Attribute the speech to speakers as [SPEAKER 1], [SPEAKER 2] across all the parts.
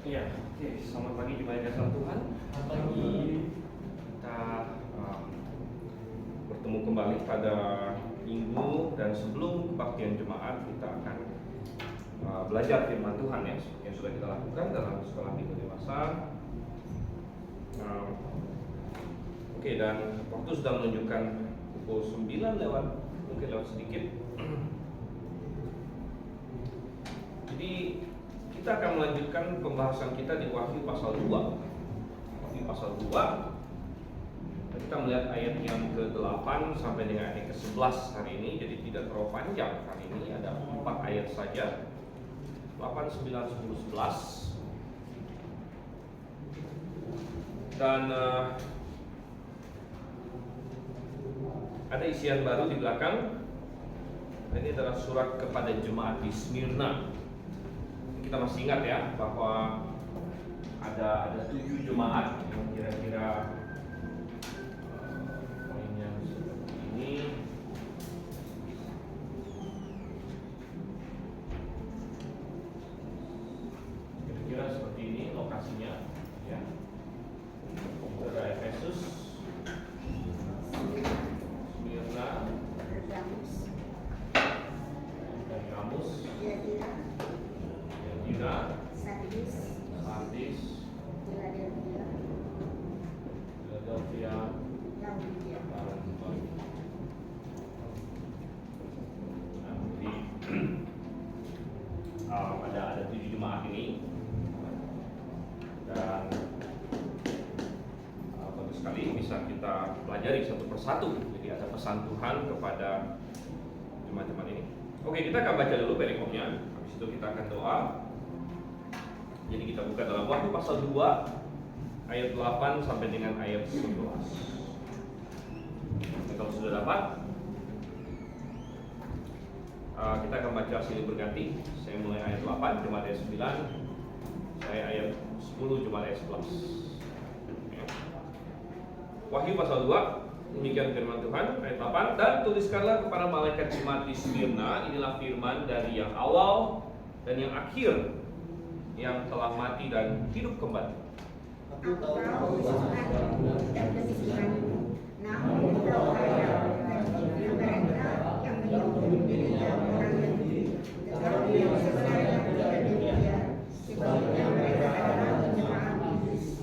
[SPEAKER 1] Iya, oke. Selamat pagi jemaat yang kasih Tuhan.
[SPEAKER 2] Selamat pagi.
[SPEAKER 1] Kita bertemu kembali pada minggu, dan sebelum kebaktian jemaat kita akan belajar firman Tuhan ya, yang sudah kita lakukan dalam sekolah minggu dewasa. Oke, dan waktu sudah menunjukkan pukul 9 lewat, mungkin lewat sedikit. Jadi kita akan melanjutkan pembahasan kita di Wahyu pasal 2. Wahyu pasal 2. Kita melihat ayat yang ke-8 sampai dengan ayat ke-11 hari ini. Jadi tidak terlalu panjang hari ini, ada 4 ayat saja. 8, 9, 10, 11. Dan ada isian baru di belakang. Ini adalah surat kepada jemaat di Smyrna. Kita masih ingat ya bahwa ada 7 jemaat yang kira-kira poinnya seperti ini. Kira-kira seperti ini lokasinya ya. Ada Efesus, Smyrna, Pergamus, Tiatira, Sardis, Philadelphia, dan ada 7 jemaat ini, dan bagus sekali bisa kita pelajari satu persatu. Jadi ada pesan Tuhan kepada jemaat-jemaat ini. Oke, kita akan baca dulu perikopnya. Habis itu kita akan doa. Jadi kita buka dalam Wahyu pasal 2 ayat 8 sampai dengan ayat 11. Kalau sudah dapat, kita akan baca silih berganti. Saya mulai ayat 8, jemaat ayat 9. Saya ayat 10, jemaat ayat 11. Wahyu pasal 2, demikian firman Tuhan, ayat 8. Dan tuliskanlah kepada malaikat jemaat di Smyrna, inilah firman dari yang awal dan yang akhir, yang telah mati dan hidup kembali.
[SPEAKER 3] Aku tahu dan kemiskinan, namun belum kaya, dan mereka yang menyebut dirinya orang Yahudi, tetapi yang sebenarnya tidak demikian, sebabnya mereka adalah jemaat iblis.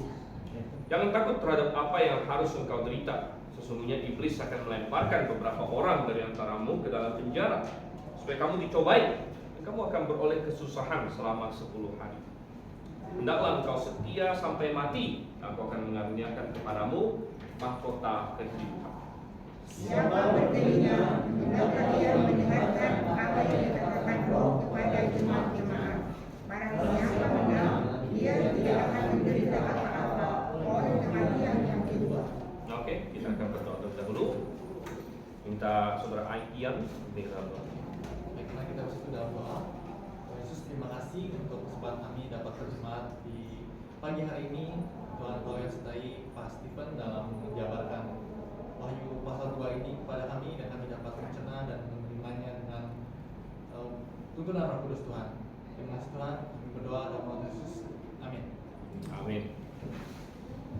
[SPEAKER 1] Jangan takut terhadap apa yang harus engkau derita. Sesungguhnya iblis akan melemparkan beberapa orang dari antaramu ke dalam penjara, supaya kamu dicobai, dan kamu akan beroleh kesusahan selama 10 hari. Hendaklah engkau setia sampai mati, aku akan mengaruniakan kepadamu mahkota kehidupan.
[SPEAKER 3] Siapa bertelinga, hendaklah ia mendengarkan apa yang dikatakan Roh kepada jemaat-jemaat. Barang siapa menang, dia tidak akan menderita apa-apa oleh kematian yang kedua.
[SPEAKER 1] Oke, kita akan berdoa terlebih dahulu. Minta saudara Aikian di dalam doa.
[SPEAKER 2] Baiklah, kita bersatu dalam doa. Tuhan Yesus, terima kasih untuk kesempatan kami dapat berjemaat di pagi hari ini. Tuhan, Kau yang sertai Pak Stephen dalam menjabarkan Wahyu pasal 2 ini kepada kami, dan kami dapat mencerna dan menerimanya dengan tuntunan Roh Kudus Tuhan. Terima kasih Tuhan, kami berdoa dalam nama Yesus. Amin.
[SPEAKER 1] Amin.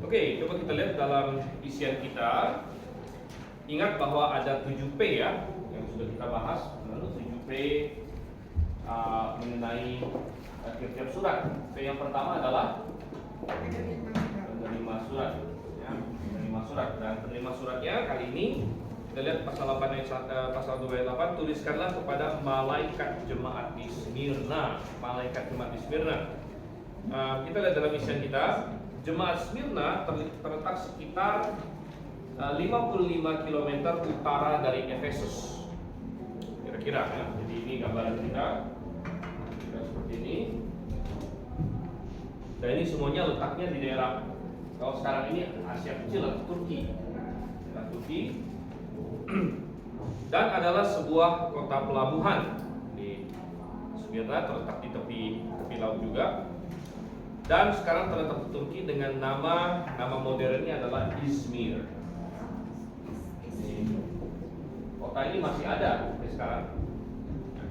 [SPEAKER 1] Oke, coba kita lihat dalam isian kita. Ingat bahwa ada 7P ya, yang sudah kita bahas. Lalu 7P mengenai tiap-tiap surat. P yang pertama adalah penerima surat ya, penerima surat. Dan penerima suratnya kali ini kita lihat pasal 8 ayat pasal 2 ayat 8, tuliskanlah kepada malaikat jemaat di Smyrna. Malaikat jemaat di Smyrna. Kita lihat dalam isian kita, jemaat Smyrna terletak sekitar 55 km utara dari Efesus. Kira-kira ya. Jadi ini gambaran kita seperti ini. Dan ini semuanya letaknya di daerah, kalau sekarang ini Asia Kecil atau Turki. Daerah Turki. Dan adalah sebuah kota pelabuhan di Smyrna, terletak di tepi laut juga. Dan sekarang terletak di Turki dengan nama modernnya adalah Izmir. Kota ini masih ada sampai sekarang.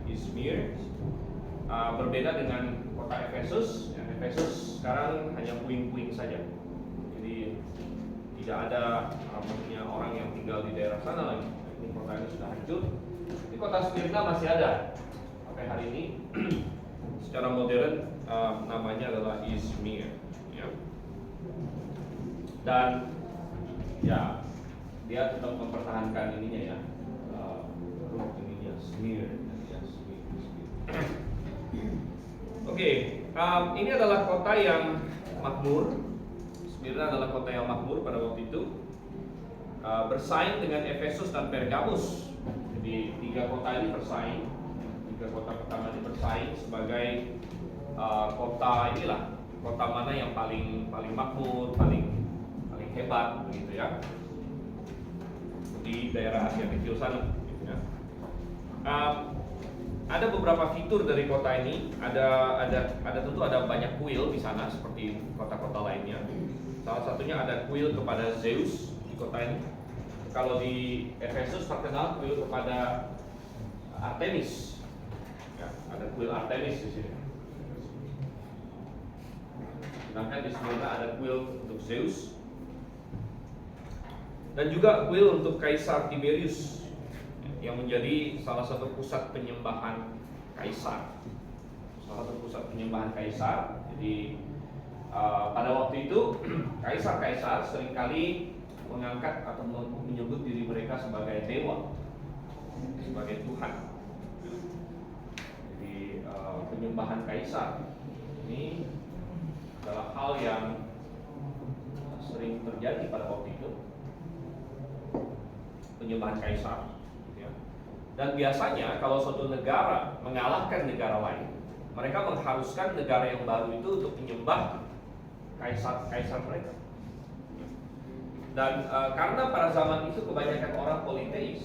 [SPEAKER 1] Izmir. berbeda dengan kota Efesus. Efesus sekarang hanya puing-puing saja. Jadi tidak ada maksudnya orang yang tinggal di daerah sana lagi. Ini kota ini sudah hancur. Di kota Smyrna masih ada sampai hari ini. Secara modern namanya adalah Izmir, ya. Dan ya dia tetap mempertahankan ininya ya, huruf ininya Smir, ya, Smir. Oke, ini adalah kota yang makmur. Smyrna adalah kota yang makmur pada waktu itu, bersaing dengan Efesus dan Pergamus. Jadi tiga kota ini bersaing. Tiga kota pertama ini bersaing sebagai kota inilah, kota mana yang paling makmur, paling hebat begitu ya, di daerah Asia Kecil sana gitu ya. Ada beberapa fitur dari kota ini. Ada tentu ada banyak kuil di sana seperti kota-kota lainnya. Salah satunya ada kuil kepada Zeus di kota ini. Kalau di Efesus terkenal kuil kepada Artemis. Ya, ada kuil Artemis di sini. Sedangkan di Smyrna ada kuil untuk Zeus dan juga kuil untuk Kaisar Tiberius yang menjadi salah satu pusat penyembahan Kaisar. Jadi pada waktu itu kaisar-kaisar seringkali mengangkat atau menyebut diri mereka sebagai dewa, sebagai Tuhan. Jadi penyembahan kaisar ini adalah hal yang sering terjadi pada waktu itu, penyembahan kaisar. Dan biasanya kalau suatu negara mengalahkan negara lain, mereka mengharuskan negara yang baru itu untuk menyembah kaisar mereka. Dan karena pada zaman itu kebanyakan orang politeis,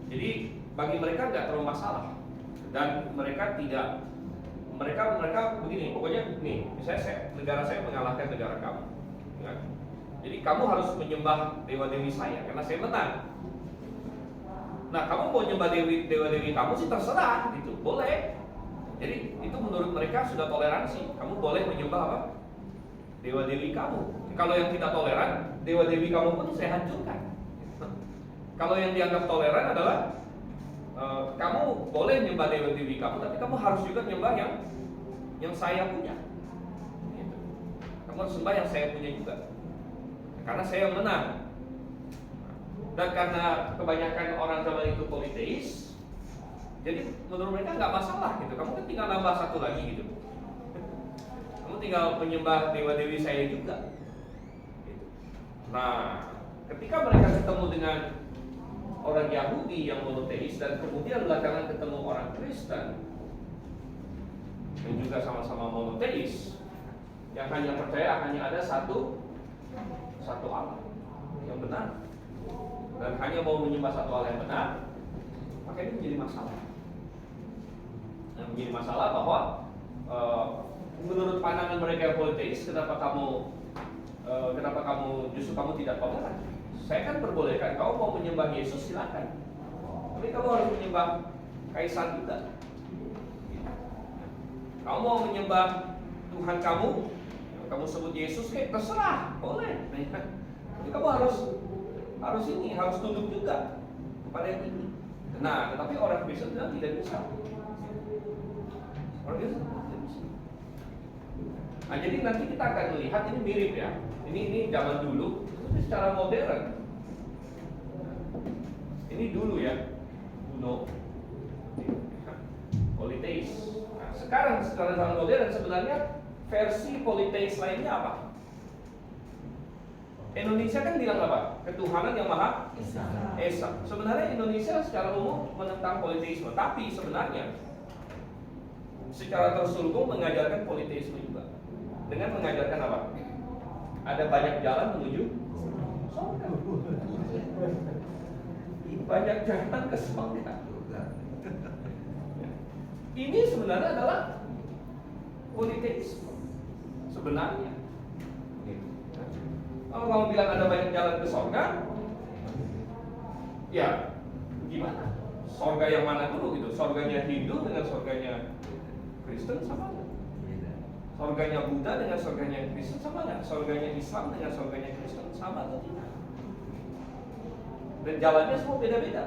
[SPEAKER 1] jadi bagi mereka nggak terlalu masalah. Dan mereka begini, pokoknya nih, misalnya negara saya mengalahkan negara kamu, ya. Jadi kamu harus menyembah dewa-dewi saya karena saya menang. Nah, kamu mau menyembah dewa-dewi kamu sih terserah, gitu, boleh. Jadi itu menurut mereka sudah toleransi. Kamu boleh menyembah apa? Dewa-dewi kamu. Kalau yang tidak toleran, dewa-dewi kamu pun saya hancurkan. Kalau yang dianggap toleran adalah kamu boleh menyembah dewa-dewi kamu, tapi kamu harus juga menyembah yang saya punya. Gitu. Kamu harus sembah yang saya punya juga, karena saya yang menang. Dan karena kebanyakan orang zaman itu politeis, jadi menurut mereka nggak masalah gitu. Kamu kan tinggal nambah satu lagi gitu. Kamu tinggal menyembah dewa-dewi saya juga. Gitu. Nah, ketika mereka ketemu dengan orang Yahudi yang monoteis dan kemudian belakangan ketemu orang Kristen yang juga sama-sama monoteis, yang hanya percaya hanya ada satu Allah yang benar dan hanya mau menyembah satu Allah yang benar, maka ini menjadi masalah. Yang menjadi masalah bahwa menurut pandangan mereka yang politeis, kenapa kamu justru tidak toleran? Saya kan perbolehkan, kau mau menyembah Yesus silakan, tapi kamu harus menyembah kaisar juga. Kamu mau menyembah Tuhan kamu sebut Yesus, kayak terserah, boleh. Tapi kamu harus tunduk juga kepada yang ini. Nah, tetapi orang Kristen bilang tidak bisa. Orang Kristen tidak bisa. Nah, jadi nanti kita akan melihat ini mirip ya. Ini zaman dulu, tapi secara modern. Ini dulu ya, kuno, politeis. Nah, sekarang secara zaman modern sebenarnya versi politeis lainnya apa? Indonesia kan bilang apa? Ketuhanan yang Maha Esa. Sebenarnya Indonesia secara umum menentang politeisme, tapi sebenarnya secara terselubung mengajarkan politeisme juga. Dengan mengajarkan apa? Ada banyak jalan menuju surga. Banyak jalan ke surga. Ini sebenarnya adalah politeisme. Sebenarnya. Kalau kamu bilang ada banyak jalan ke surga, ya gimana? sorga yang mana dulu gitu? Sorganya Hindu dengan sorganya Kristen sama nggak? Sorganya Buddha dengan sorganya Kristen sama nggak? Sorganya Islam dengan sorganya Kristen sama atau tidak? Dan jalannya semua beda-beda.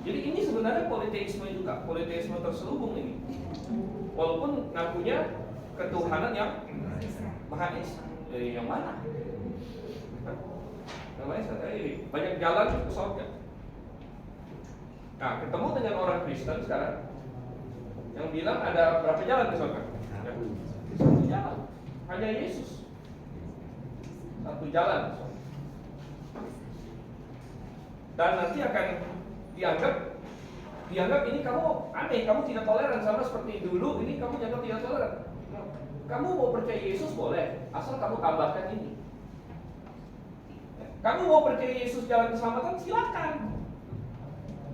[SPEAKER 1] Jadi ini sebenarnya politeisme juga, politeisme terselubung ini. Walaupun ngakunya ketuhanan yang Maha Esa, yang mana? Yang Maha Esa, banyak jalan ke surga. Nah, ketemu dengan orang Kristen sekarang yang bilang ada berapa jalan ke surga? Ya, satu jalan, hanya Yesus. Satu jalan. Dan nanti akan dianggap ini kamu aneh, kamu tidak toleran sama seperti dulu, ini kamu dianggap tidak toleran. Kamu mau percaya Yesus boleh, asal kamu tambahkan ini. Kamu mau percaya Yesus jalan keselamatan, silakan.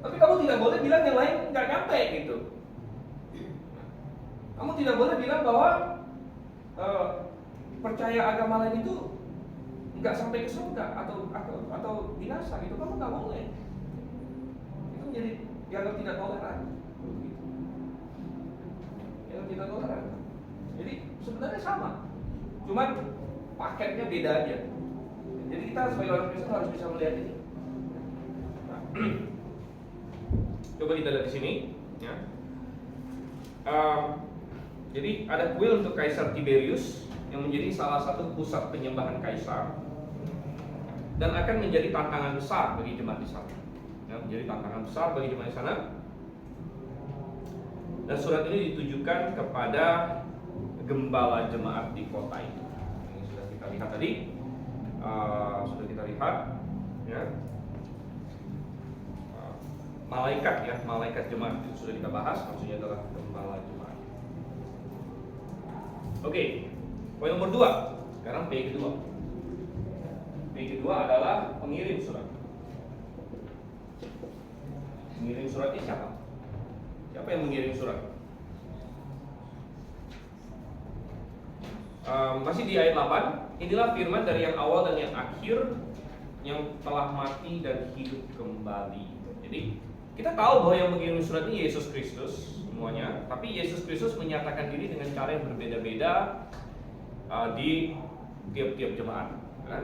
[SPEAKER 1] Tapi kamu tidak boleh bilang yang lain nggak nyampe gitu. Kamu tidak boleh bilang bahwa percaya agama lain itu nggak sampai ke surga atau binasa gitu. Kamu nggak boleh. Itu menjadi dianggap tidak toleran. Dianggap tidak toleran. Jadi sebenarnya sama, cuman paketnya beda aja. Jadi kita sebagai orang Kristen harus bisa melihat ini. Nah, coba kita lihat di sini, ya. Jadi ada kuil untuk Kaisar Tiberius yang menjadi salah satu pusat penyembahan kaisar dan akan menjadi tantangan besar bagi jemaat di sana. Ya, menjadi tantangan besar bagi jemaat di sana. Dan surat ini ditujukan kepada gembala jemaat di kota itu. Ini sudah kita lihat tadi, ya. Malaikat jemaat itu sudah kita bahas, maksudnya adalah gembala jemaat. Oke, poin nomor 2. Sekarang P kedua. P kedua adalah pengirim surat. Pengirim surat ini siapa? Siapa yang mengirim surat? Masih di ayat 8. Inilah firman dari yang awal dan yang akhir, yang telah mati dan hidup kembali. Jadi kita tahu bahwa yang mengirim surat ini Yesus Kristus semuanya, tapi Yesus Kristus menyatakan diri dengan cara yang berbeda-beda di tiap-tiap jemaat.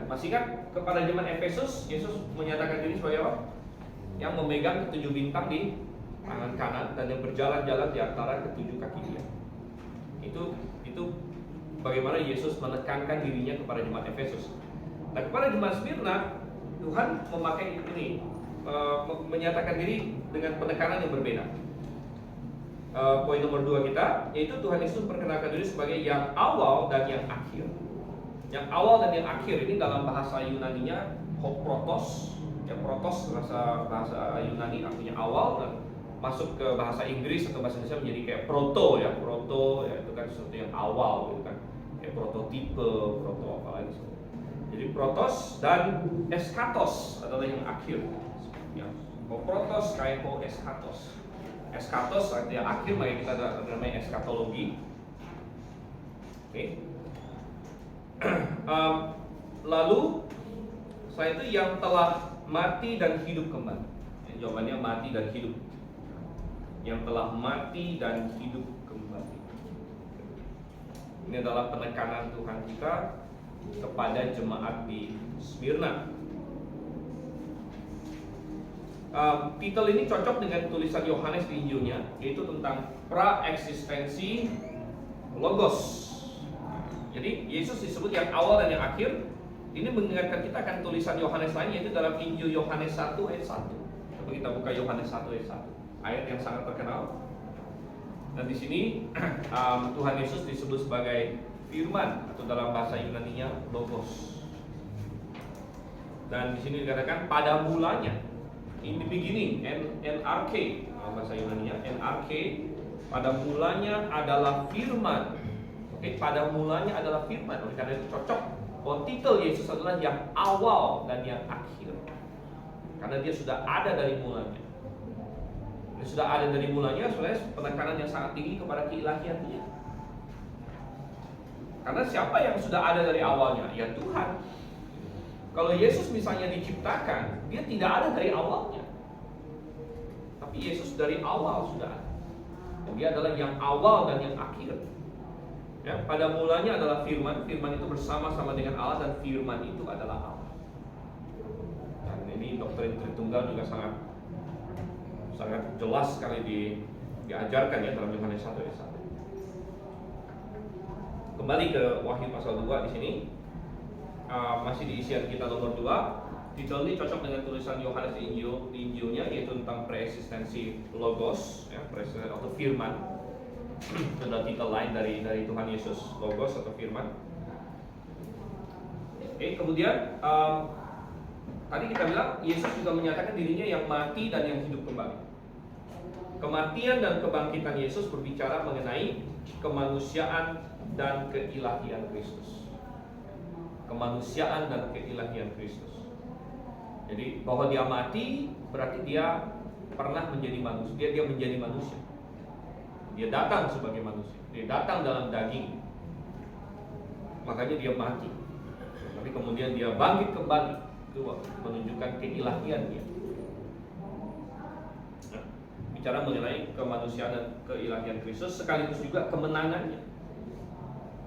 [SPEAKER 1] Masih ingat kepada jemaat Efesus, Yesus menyatakan diri sebagai apa? Yang memegang ketujuh bintang di tangan kanan dan yang berjalan-jalan di antara ketujuh kaki dia. Itu bagaimana Yesus menekankan dirinya kepada jemaat Efesus. Nah, kepada jemaat Smyrna, Tuhan memakai ini, menyatakan diri dengan penekanan yang berbeda. Poin nomor 2 kita, yaitu Tuhan Yesus perkenalkan diri sebagai yang awal dan yang akhir. Yang awal dan yang akhir ini dalam bahasa Yunaninya protos. Ya, protos bahasa Yunani artinya awal, dan masuk ke bahasa Inggris atau bahasa Indonesia menjadi kayak proto ya. Proto ya, itu kan sesuatu yang awal gitu kan. Kayak prototipe, proto apa lagi. Jadi protos dan eskatos adalah yang akhir. Ya, protos kayak eskatos. Eskatos artinya akhir, makanya kita ada namanya eskatologi. Oke. Lalu setelah itu yang telah mati dan hidup kembali. Jawabannya mati dan hidup. Yang telah mati dan hidup kembali. Ini adalah penekanan Tuhan kita kepada jemaat di Smyrna. Titel ini cocok dengan tulisan Yohanes di Injilnya, yaitu tentang pra-eksistensi Logos. Jadi Yesus disebut yang awal dan yang akhir. Ini mengingatkan kita akan tulisan Yohanes lain, yaitu dalam Injil Yohanes 1 ayat 1. Coba kita buka Yohanes 1 ayat 1, ayat yang sangat terkenal. Dan di sini Tuhan Yesus disebut sebagai firman, atau dalam bahasa Yunaninya Logos. Dan di sini dikatakan pada mulanya, in the beginning, NRK, bahasa Yunaninya NRK, pada mulanya adalah firman. Oke, pada mulanya adalah firman. Oleh karena itu cocok bahwa titel Yesus adalah yang awal dan yang akhir, karena dia sudah ada dari mulanya. Dia sudah ada dari mulanya, sebenarnya penekanan yang sangat tinggi kepada keilahian dia. Karena siapa yang sudah ada dari awalnya? Ya Tuhan. Kalau Yesus misalnya diciptakan, dia tidak ada dari awalnya. Yesus dari awal sudah ada. Dia adalah yang awal dan yang akhir. Ya, pada mulanya adalah firman, firman itu bersama-sama dengan Allah dan firman itu adalah Allah. Dan ini doktrin Tritunggal juga sangat jelas sekali diajarkan ya dalam Yohanes 1 ayat 1. Kembali ke Wahyu pasal 2 di sini. Masih di isian kita nomor 2. Titel ini cocok dengan tulisan Yohanes di Injilnya, yaitu tentang preeksistensi Logos, ya, preeksistensi atau firman. Itu adalah titel lain dari Tuhan Yesus, Logos atau firman. Kemudian tadi kita bilang Yesus juga menyatakan dirinya yang mati dan yang hidup kembali. Kematian dan kebangkitan Yesus berbicara mengenai kemanusiaan dan keilahian Kristus. Kemanusiaan dan keilahian Kristus. Jadi bahwa dia mati berarti dia pernah menjadi manusia. Dia menjadi manusia. Dia datang sebagai manusia. Dia datang dalam daging. Makanya dia mati. Tapi kemudian dia bangkit kembali. Itu menunjukkan keilahian dia. Nah, bicara mengenai kemanusiaan dan keilahian Kristus, sekaligus juga kemenangannya.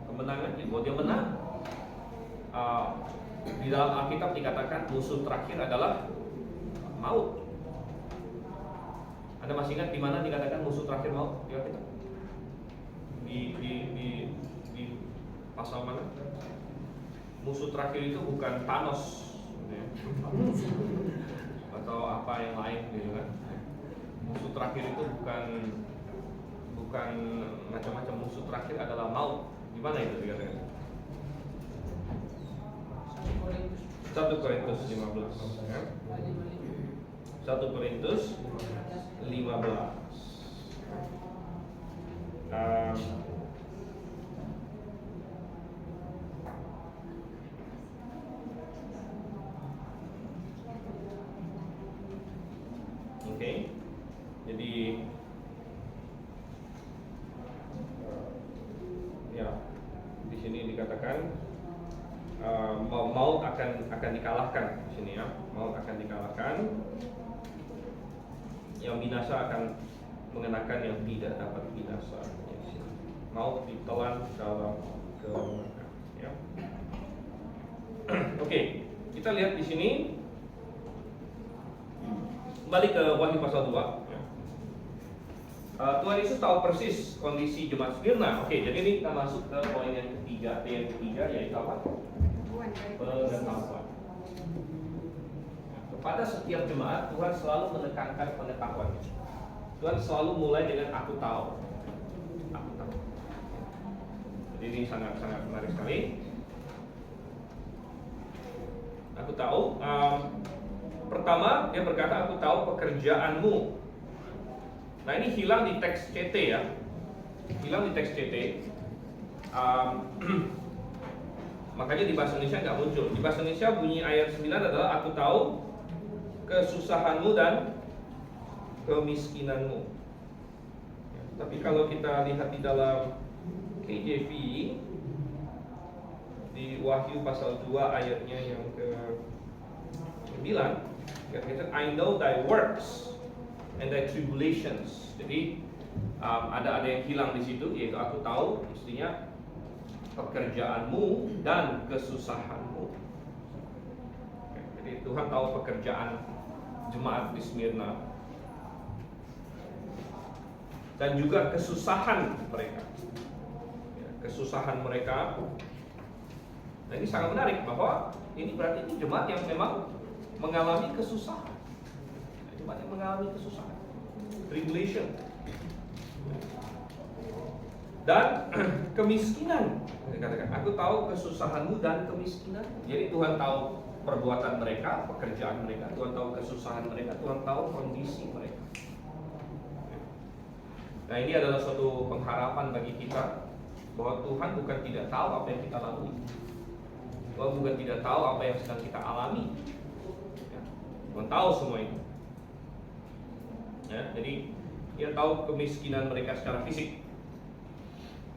[SPEAKER 1] Kemenangannya, bahwa dia menang. Di dalam Alkitab dikatakan musuh terakhir adalah maut. Anda masih ingat di mana dikatakan musuh terakhir maut di Alkitab? Di pasal mana? Musuh terakhir itu bukan Thanos, ya. Atau apa yang lain gitu kan? Musuh terakhir itu bukan macam-macam. Musuh terakhir adalah maut. Di mana itu dikatakan? 1 Korintus 15 ya. 1 Korintus 15 Oke. Jadi ya, di sini dikatakan maut akan dikalahkan di sini ya. Maut akan dikalahkan. Yang binasa akan mengenakan yang tidak dapat binasa. Maut ditelan dalam kemenangan ya. Oke, kita lihat di sini. Kembali ke Wahyu pasal 2 ya. Tuhan Yesus tahu persis kondisi jemaat Smyrna. Oke, jadi ini kita masuk ke poin yang ketiga. Yang ketiga yaitu apa? Pengetahuan. Kepada setiap jemaat Tuhan selalu menekankan pengetahuan. Tuhan selalu mulai dengan aku tahu. Aku tahu. Jadi ini sangat menarik sekali. Aku tahu. Pertama dia berkata aku tahu pekerjaanmu. Nah ini hilang di teks CT ya. Hilang di teks CT. Makanya di bahasa Indonesia nggak muncul. Di bahasa Indonesia bunyi ayat 9 adalah aku tahu kesusahanmu dan kemiskinanmu. Ya, tapi kalau kita lihat di dalam KJV di Wahyu pasal 2 ayatnya yang ke-9, kata I know thy works and thy tribulations. Jadi ada yang hilang di situ, yaitu aku tahu mestinya pekerjaanmu dan kesusahanmu. Jadi Tuhan tahu pekerjaan jemaat di Smyrna dan juga kesusahan mereka. Kesusahan mereka. Nah ini sangat menarik bahwa ini berarti ini jemaat yang memang mengalami kesusahan. Jemaat yang mengalami kesusahan, tribulation dan kemiskinan. Dikatakan, aku tahu kesusahanmu dan kemiskinan. Jadi Tuhan tahu perbuatan mereka, pekerjaan mereka. Tuhan tahu kesusahan mereka. Tuhan tahu kondisi mereka. Nah ini adalah suatu pengharapan bagi kita bahwa Tuhan bukan tidak tahu apa yang kita lalui. Tuhan bukan tidak tahu apa yang sedang kita alami. Tuhan tahu semua itu. Ya, jadi dia tahu kemiskinan mereka secara fisik.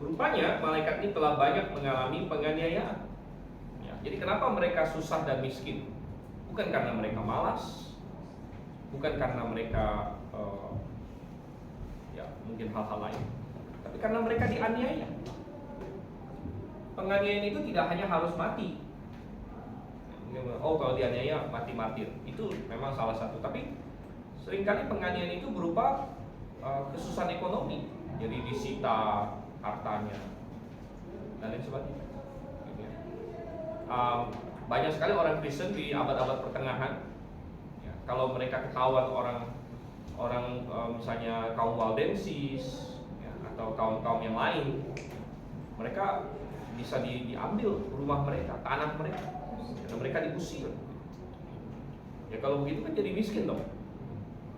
[SPEAKER 1] Rupanya malaikat ini telah banyak mengalami penganiayaan. Ya, jadi kenapa mereka susah dan miskin? Bukan karena mereka malas, bukan karena mereka ya mungkin hal-hal lain. Tapi karena mereka dianiaya. Penganiayaan itu tidak hanya harus mati. Oh, kalau dianiaya mati martir, itu memang salah satu. Tapi seringkali penganiayaan itu berupa kesusahan ekonomi, jadi disita hartanya dan lain sebagainya. Banyak sekali orang Kristen di abad-abad pertengahan, ya, kalau mereka ketahuan orang misalnya kaum Waldensis, ya, atau kaum yang lain, mereka bisa diambil rumah mereka, tanah mereka, dan mereka diusir. Ya kalau begitu kan jadi miskin dong.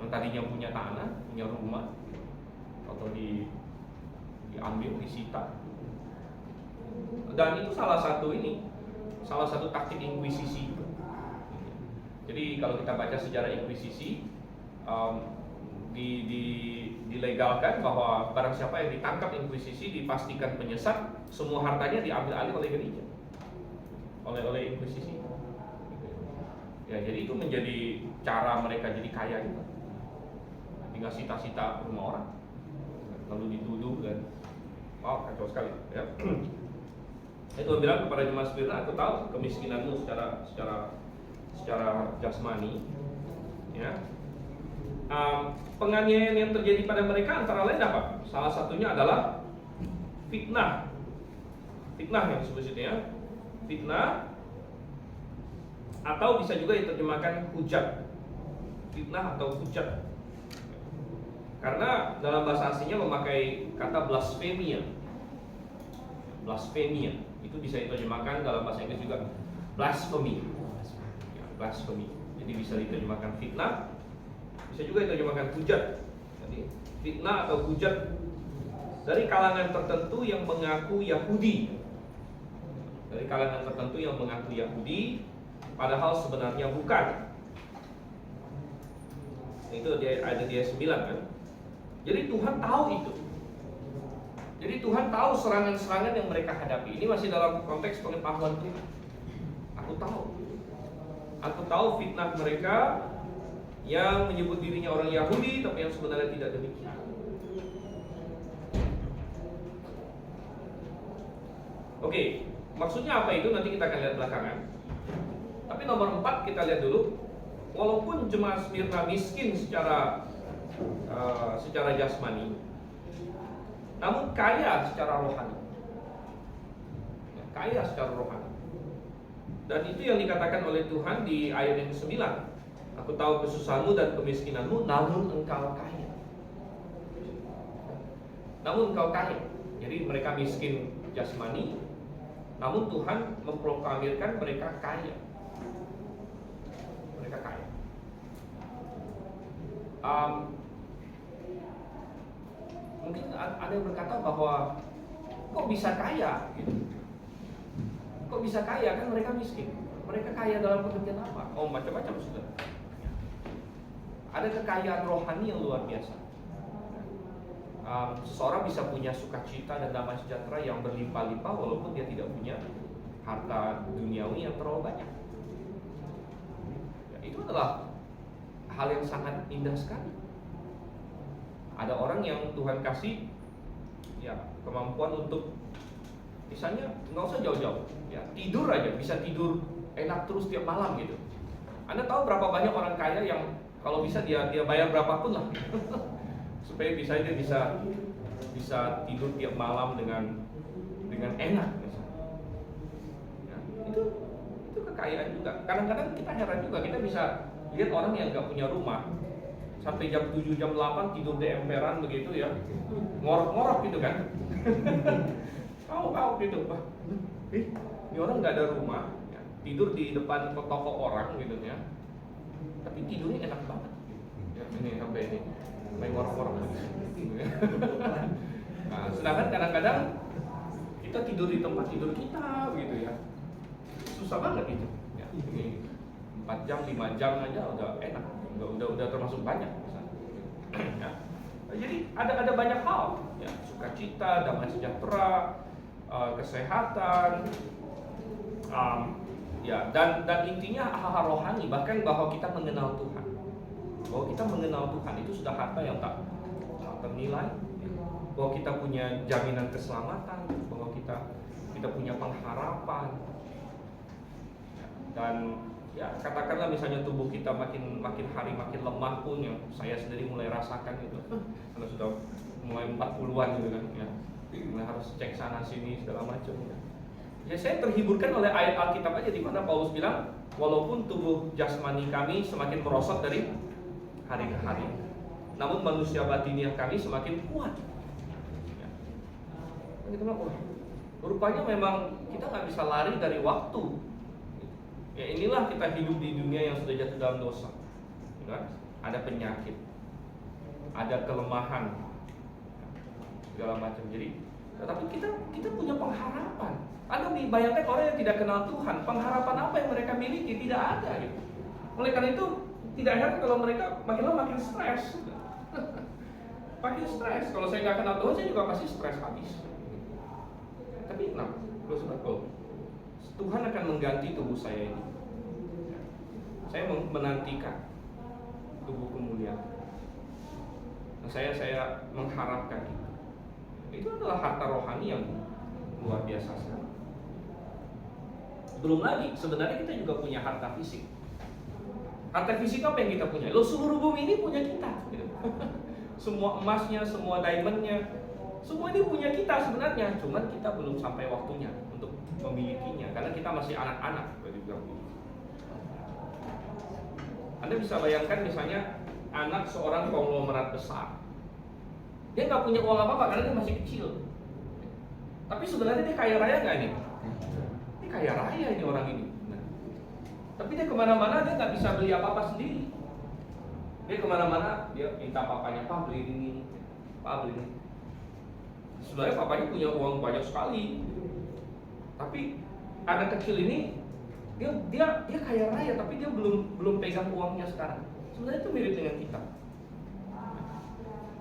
[SPEAKER 1] Yang tadinya punya tanah, punya rumah, atau diambil, disita. Dan itu salah satu taktik inkuisisi. Jadi kalau kita baca sejarah inkuisisi, dilegalkan bahwa barang siapa yang ditangkap inkuisisi dipastikan penyesat, semua hartanya diambil alih oleh gereja, oleh inkuisisi. Ya, jadi itu menjadi cara mereka jadi kaya juga. Tinggal sita-sita rumah orang, lalu dituduh dan kacau sekali. Ya. Itu bilang kepada jemaat Smyrna, aku tahu kemiskinanmu secara jasmani. Ya. Penganiayaan yang terjadi pada mereka antara lain apa? Salah satunya adalah fitnah. Fitnah yang disebutnya fitnah, atau bisa juga diterjemahkan hujat. Fitnah atau hujat. Karena dalam bahasa aslinya memakai kata blasfemia. Blasfemia itu bisa diterjemahkan dalam bahasa Inggris juga blasphemy. Ya, blasphemy. Jadi bisa diterjemahkan fitnah, bisa juga diterjemahkan hujat. Jadi fitnah atau hujat dari kalangan tertentu yang mengaku Yahudi. Dari kalangan tertentu yang mengaku Yahudi, padahal sebenarnya bukan. Itu ada di ayat 9 kan. Jadi Tuhan tahu itu. Jadi Tuhan tahu serangan-serangan yang mereka hadapi. Ini masih dalam konteks pengetahuan Tuhan. Aku tahu fitnah mereka yang menyebut dirinya orang Yahudi, tapi yang sebenarnya tidak demikian. Oke, maksudnya apa itu nanti kita akan lihat belakangan. Tapi nomor 4 kita lihat dulu. Walaupun jemaat Smyrna miskin secara jasmani, namun kaya secara rohani. Kaya secara rohani. Dan itu yang dikatakan oleh Tuhan di ayat yang ke-9. Aku tahu kesusahanmu dan kemiskinanmu, namun engkau kaya. Namun engkau kaya. Jadi mereka miskin jasmani, namun Tuhan memproklamirkan mereka kaya. Mereka kaya. Mungkin ada yang berkata bahwa kok bisa kaya gitu. Kok bisa kaya, kan mereka miskin. Mereka kaya dalam pengertian apa? Oh, macam-macam sudah. Ada kekayaan rohani yang luar biasa. Seseorang bisa punya sukacita dan damai sejahtera yang berlimpah-limpah walaupun dia tidak punya harta duniawi yang terlalu banyak. Ya, itu adalah hal yang sangat indah sekali. Ada orang yang Tuhan kasih ya kemampuan untuk misalnya nggak usah jauh-jauh, ya tidur aja bisa tidur enak terus tiap malam gitu. Anda tahu berapa banyak orang kaya yang kalau bisa dia bayar berapapun lah supaya dia bisa tidur tiap malam dengan enak misalnya. Ya, itu kekayaan juga. Kadang-kadang kita heran juga, kita bisa lihat orang yang nggak punya rumah sampai jam 7, jam 8 tidur di emperan begitu ya, ngorok-ngorok gitu kan. Kau gitu, Pak. Ini orang nggak ada rumah, ya, tidur di depan toko orang gitu ya, tapi tidurnya enak banget. Ya, ini sampai ngorok-ngorok gitu ya. Nah, sedangkan kadang-kadang kita tidur di tempat tidur kita gitu ya, susah banget gitu. Ya, ini 4 jam, 5 jam aja udah enak. Udah termasuk banyak misalnya. Ya. Jadi ada banyak hal, ya, sukacita, damai sejahtera, kesehatan, ya, dan intinya hal-hal rohani, bahkan bahwa kita mengenal Tuhan. Bahwa kita mengenal Tuhan itu sudah harta yang tak ternilai, bahwa kita punya jaminan keselamatan, bahwa kita punya pengharapan. Dan ya katakanlah misalnya tubuh kita makin hari makin lemah pun, yang saya sendiri mulai rasakan gitu, karena sudah mulai 40-an gitu kan ya, mulai harus cek sana sini segala macam ya. Ya saya terhiburkan oleh ayat Alkitab aja, di mana Paulus bilang walaupun tubuh jasmani kami semakin merosot dari hari ke hari, namun manusia batiniah kami semakin kuat ya. Kita bilang, wah, rupanya memang kita nggak bisa lari dari waktu. Ya inilah kita hidup di dunia yang sudah jatuh dalam dosa, ya, ada penyakit, ada kelemahan, segala macam. Jadi, tetapi kita punya pengharapan. Anda bayangkan orang yang tidak kenal Tuhan, pengharapan apa yang mereka miliki? Tidak ada. Gitu. Oleh karena itu, tidak heran kalau mereka makin lama makin stres. Makin stres. Kalau saya nggak kenal Tuhan, saya juga pasti stres habis. Tapi, Tuhan akan mengganti tubuh saya ini. Saya menantikan tubuh kemuliaan. Nah, saya mengharapkan itu. Itu adalah harta rohani yang luar biasa sekali. Belum lagi, sebenarnya kita juga punya harta fisik. Harta fisik apa yang kita punya? Seluruh bumi ini punya kita. Semua emasnya, semua diamondnya, semua ini punya kita sebenarnya. Cuman kita belum sampai waktunya untuk memilikinya, karena kita masih anak-anak. Anda bisa bayangkan misalnya anak seorang konglomerat besar, dia nggak punya uang apa-apa karena dia masih kecil. Tapi sebenarnya dia kaya raya nggak nih? Dia kaya raya ini orang ini. Nah, tapi dia kemana-mana dia nggak bisa beli apa-apa sendiri. Dia kemana-mana dia minta papanya, "Pak beli ini, Pak beli ini." Sebenarnya papanya punya uang banyak sekali. Tapi anak kecil ini dia kaya raya, tapi dia belum pegang uangnya sekarang. Sebenarnya itu mirip dengan kita.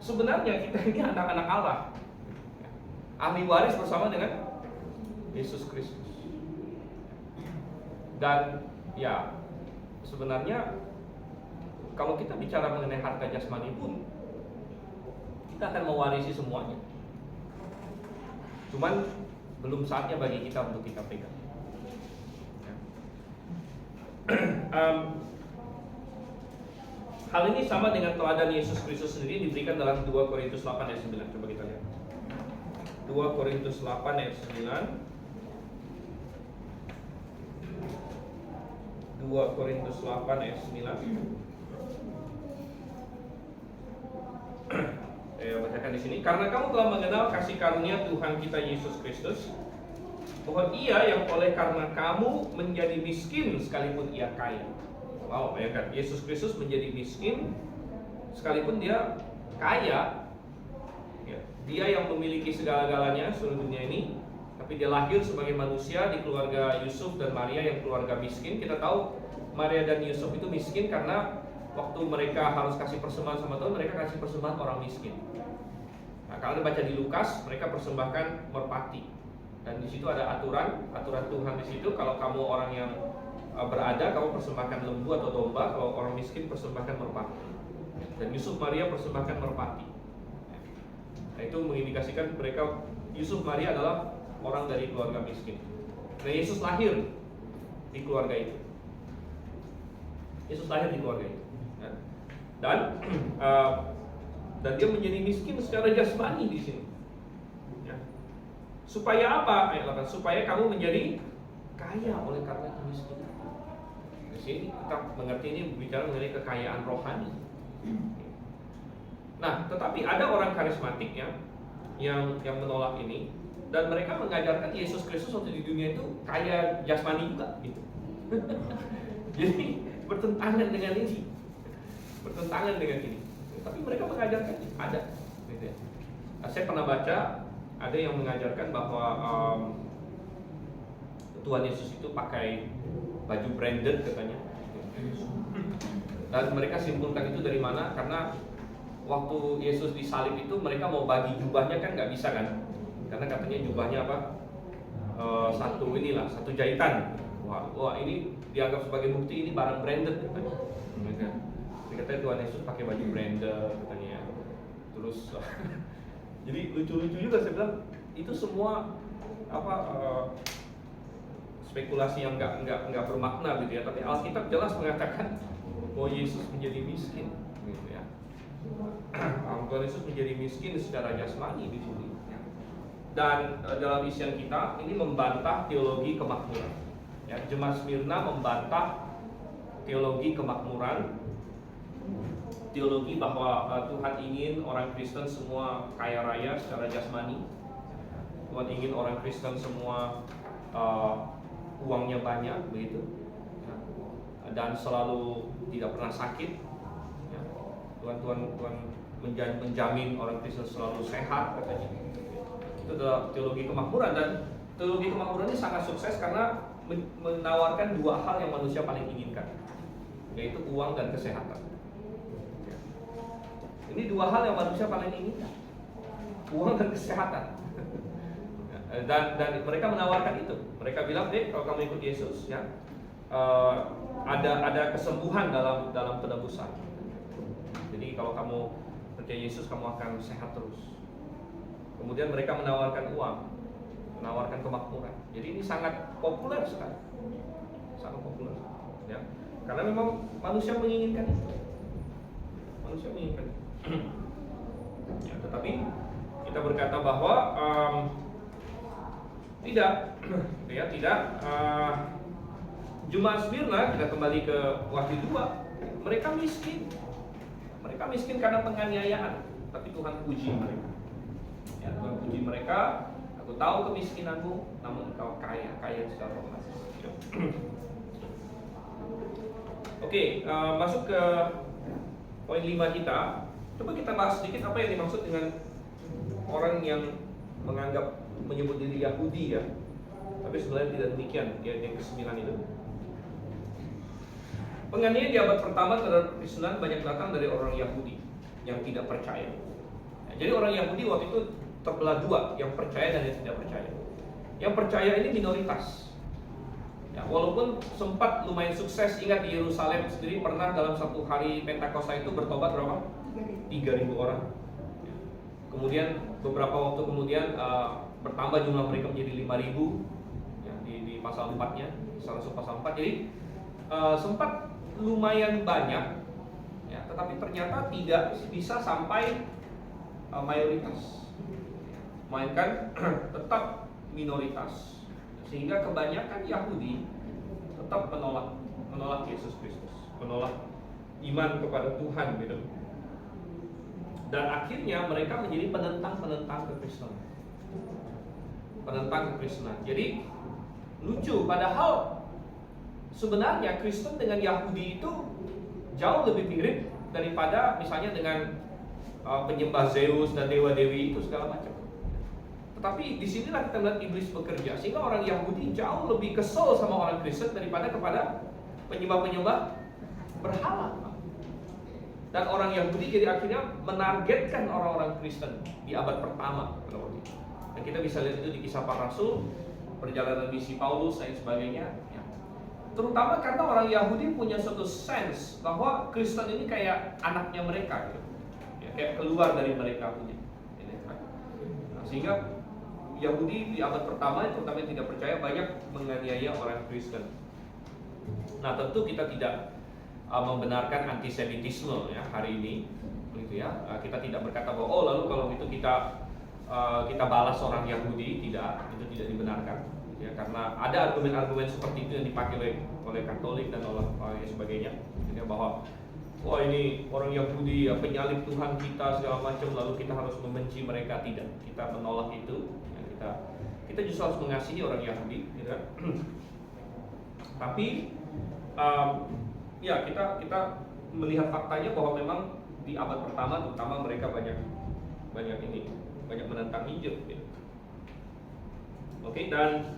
[SPEAKER 1] Sebenarnya kita ini anak-anak Allah, ahli waris bersama dengan Yesus Kristus. Dan ya sebenarnya kalau kita bicara mengenai harta jasmani pun, kita akan mewarisi semuanya. Cuman belum saatnya bagi kita untuk kita pegang. Hal ini sama dengan teladan Yesus Kristus sendiri diberikan dalam 2 Korintus 8 ayat 9. Coba kita lihat 2 Korintus 8 ayat 9. 2 Korintus 8 ayat 9. Saya bacakan di sini. Karena kamu telah mengenal kasih karunia Tuhan kita Yesus Kristus, bahwa Ia yang oleh karena kamu menjadi miskin sekalipun Ia kaya. Wow, bayangkan Yesus Kristus menjadi miskin sekalipun Dia kaya. Ya, Dia yang memiliki segala-galanya seluruh dunia ini, tapi Dia lahir sebagai manusia di keluarga Yusuf dan Maria yang keluarga miskin. Kita tahu Maria dan Yusuf itu miskin karena waktu mereka harus kasih persembahan sama Tuhan, mereka kasih persembahan orang miskin. Nah, kalau Anda baca di Lukas, mereka persembahkan merpati. Dan di situ ada aturan Tuhan di situ. Kalau kamu orang yang berada, kamu persembahkan lembu atau domba. Kalau orang miskin persembahkan merpati. Dan Yusuf Maria persembahkan merpati. Nah, itu mengindikasikan mereka, Yusuf Maria adalah orang dari keluarga miskin. Nah, Yesus lahir di keluarga itu. Yesus lahir di keluarga itu. Dan dia menjadi miskin secara jasmani di sini. Ya. Supaya apa? Ayat 8, supaya kamu menjadi kaya oleh karena kemiskinan. Di sini kita mengerti ini bicara mengenai kekayaan rohani. Nah, tetapi ada orang karismatik ya, yang menolak ini, dan mereka mengajarkan Yesus Kristus waktu di dunia itu kaya jasmani juga gitu. Jadi bertentangan dengan ini. Bertentangan dengan ini. Tapi mereka mengajarkan ada gitu ya. Nah, saya pernah baca ada yang mengajarkan bahwa Tuhan Yesus itu pakai baju branded katanya. Dan mereka simpulkan itu dari mana? Karena waktu Yesus disalib itu mereka mau bagi jubahnya kan nggak bisa kan? Karena katanya jubahnya apa? Satu jahitan. Wah ini dianggap sebagai bukti ini barang branded katanya. Katanya Tuhan Yesus pakai baju branded katanya. Terus jadi lucu-lucu juga, saya bilang itu semua spekulasi yang nggak bermakna gitu ya. Tapi Alkitab jelas mengatakan bahwa Yesus menjadi miskin gitu ya. Tuhan Yesus menjadi miskin secara jasmani di sini. Dan dalam isian kita ini membantah teologi kemakmuran. Ya, Jemaat Smyrna membantah teologi kemakmuran, teologi bahwa Tuhan ingin orang Kristen semua kaya raya secara jasmani. Tuhan ingin orang Kristen semua uangnya banyak begitu, dan selalu tidak pernah sakit. Tuhan menjamin orang Kristen selalu sehat katanya. Itu adalah teologi kemakmuran, dan teologi kemakmuran ini sangat sukses karena menawarkan dua hal yang manusia paling inginkan, yaitu uang dan kesehatan. Ini dua hal yang manusia paling inginkan, uang dan kesehatan. Dan mereka menawarkan itu. Mereka bilang, kalau kamu ikut Yesus, ya, ada kesembuhan dalam penebusan. Jadi kalau kamu percaya Yesus, kamu akan sehat terus. Kemudian mereka menawarkan uang, menawarkan kemakmuran. Jadi ini sangat populer sekali, sangat populer, ya. Karena memang manusia menginginkan itu, manusia menginginkan itu. Ya, tetapi kita berkata bahwa tidak. Jemaat Smyrna, kita kembali ke Wahyu 2, mereka miskin. Mereka miskin karena penganiayaan, tapi Tuhan puji mereka. Ya, Tuhan puji mereka. Aku tahu kemiskinanmu, namun engkau kaya secara rohani. Oke, masuk ke poin 5 kita. Coba kita bahas sedikit apa yang dimaksud dengan orang yang menyebut diri Yahudi, ya, tapi sebenarnya tidak demikian. Yang ke-9 itu, penganiayaan di abad pertama terhadap Kristen banyak datang dari orang Yahudi yang tidak percaya. Ya, jadi orang Yahudi waktu itu terbelah dua, yang percaya dan yang tidak percaya. Yang percaya ini minoritas. Ya, walaupun sempat lumayan sukses. Ingat di Yerusalem sendiri pernah dalam satu hari Pentakosta itu bertobat berapa? 3.000 orang. Ya. Kemudian beberapa waktu kemudian bertambah jumlah mereka menjadi 5.000, ya, di pasal 4-nya, Rasul pasal 4. Jadi sempat lumayan banyak, ya, tetapi ternyata tidak bisa sampai mayoritas, melainkan tetap minoritas, sehingga kebanyakan Yahudi tetap menolak Yesus Kristus, menolak iman kepada Tuhan gitu. Dan akhirnya mereka menjadi penentang kekristenan. Penentang kekristenan. Jadi lucu, padahal sebenarnya Kristen dengan Yahudi itu jauh lebih mirip daripada misalnya dengan penyembah Zeus dan dewa-dewi itu segala macam. Tetapi disinilah kita melihat iblis bekerja, sehingga orang Yahudi jauh lebih kesel sama orang Kristen daripada kepada penyembah-penyembah berhala. Dan orang Yahudi jadi akhirnya menargetkan orang-orang Kristen di abad pertama. Dan kita bisa lihat itu di Kisah Para Rasul, perjalanan misi Paulus dan sebagainya. Ya. Terutama karena orang Yahudi punya suatu sense bahwa Kristen ini kayak anaknya mereka, gitu. Ya, kayak keluar dari mereka punya. Nah, sehingga Yahudi di abad pertama, terutama yang tidak percaya, banyak menganiaya orang Kristen. Nah, tentu kita tidak membenarkan antisemitisme, ya, hari ini, gitu ya. Kita tidak berkata bahwa lalu kalau itu kita balas orang Yahudi, tidak, itu tidak dibenarkan, ya, karena ada argumen-argumen seperti itu yang dipakai oleh Katolik dan oleh sebagainya, gitu ya, bahwa ini orang Yahudi, ya, penyalib Tuhan kita segala macam, lalu kita harus membenci mereka. Tidak, kita menolak itu, ya, kita justru harus mengasihi orang Yahudi, gitu kan. Tapi ya, kita melihat faktanya bahwa memang di abad pertama terutama mereka banyak menentang Injil, gitu. Oke, dan